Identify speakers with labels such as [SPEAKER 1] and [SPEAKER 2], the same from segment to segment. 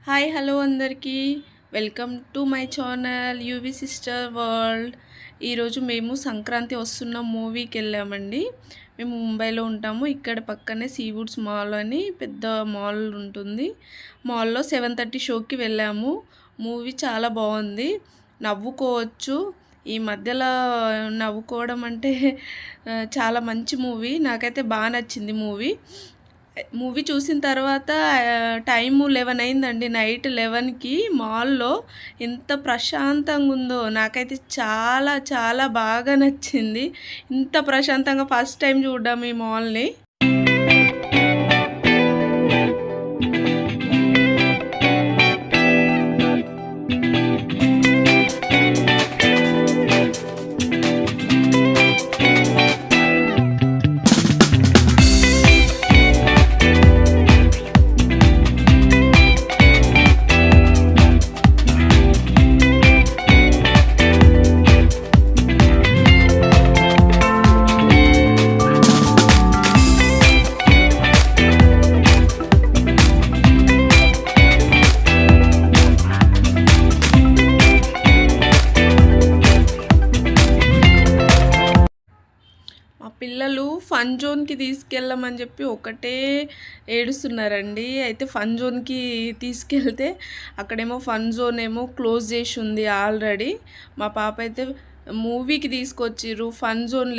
[SPEAKER 1] Hi hello అందరికీ welcome to my channel UV sister world. ఈరోజు మేము సంక్రాంతి వస్తున్న మూవీకి వెళ్ళామండి. మేము ముంబైలో ఉంటాము. ఇక్కడ పక్కనే సీవుడ్స్ మాల్ అని పెద్ద మాల్ ఉంటుంది. మాల్లో 7:30 షోకి వెళ్ళాము. మూవీ చాలా బాగుంది, నవ్వుకోవచ్చు. ఈ మధ్యలో నవ్వుకోవడం అంటే చాలా మంచి మూవీ. నాకైతే బాగా నచ్చింది మూవీ చూసిన తర్వాత టైము 11 అయిందండి. నైట్ 11కి మాల్లో ఎంత ప్రశాంతంగా ఉందో నాకైతే చాలా చాలా బాగా నచ్చింది. ఇంత ప్రశాంతంగా ఫస్ట్ టైం చూడడం ఈ మాల్ని. మా పిల్లలు ఫన్ జోన్కి తీసుకెళ్ళమని చెప్పి ఒకటే ఏడుస్తున్నారండి. అయితే ఫన్ జోన్కి తీసుకెళ్తే అక్కడేమో ఫన్ జోన్ ఏమో క్లోజ్ చేసి ఉంది ఆల్రెడీ. మా పాప అయితే మూవీకి తీసుకొచ్చిర్రు, ఫన్ జోన్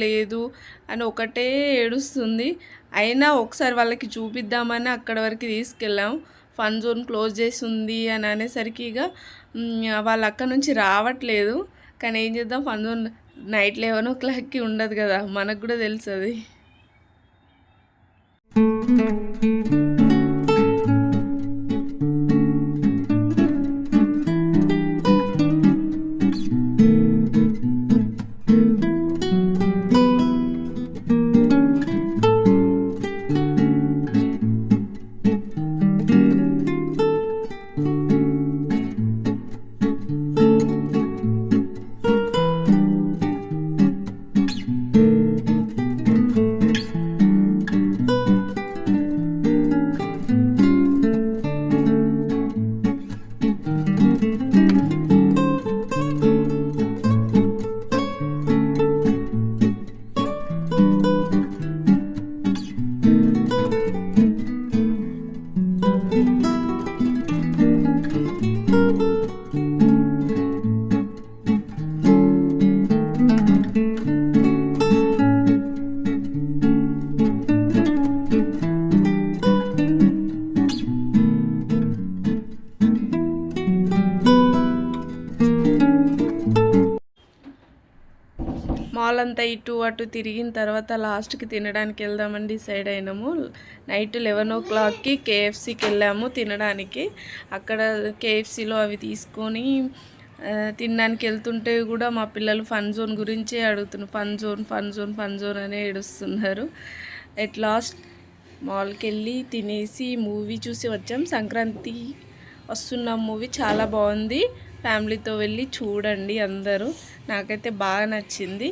[SPEAKER 1] లేదు అని ఒకటే ఏడుస్తుంది. అయినా ఒకసారి వాళ్ళకి చూపిద్దామని అక్కడ వరకు తీసుకెళ్ళాం. ఫన్ జోన్ క్లోజ్ చేసి ఉంది అని అనేసరికి ఇక వాళ్ళు అక్కడ నుంచి రావట్లేదు. కానీ ఏం చేద్దాం, ఫన్ జోన్ నైట్ 11 ఉండదు కదా, మనకు కూడా తెలుసు అది. మాల్ అంతా ఇటు అటు తిరిగిన తర్వాత లాస్ట్కి తినడానికి వెళ్దామని డిసైడ్ అయినాము. నైట్ 11 కేఎఫ్సీకి వెళ్ళాము తినడానికి. అక్కడ కేఎఫ్సీలో అవి తీసుకొని తినడానికి వెళ్తుంటే కూడా మా పిల్లలు ఫన్ జోన్ గురించే అడుగుతున్నారు. ఫన్ జోన్ అనే ఏడుస్తున్నారు. ఎట్ లాస్ట్ మాల్కి వెళ్ళి తినేసి మూవీ చూసి వచ్చాం. సంక్రాంతి వస్తున్న మూవీ చాలా బాగుంది. ఫ్యామిలీతో వెళ్ళి చూడండి అందరూ. నాకైతే బాగా నచ్చింది.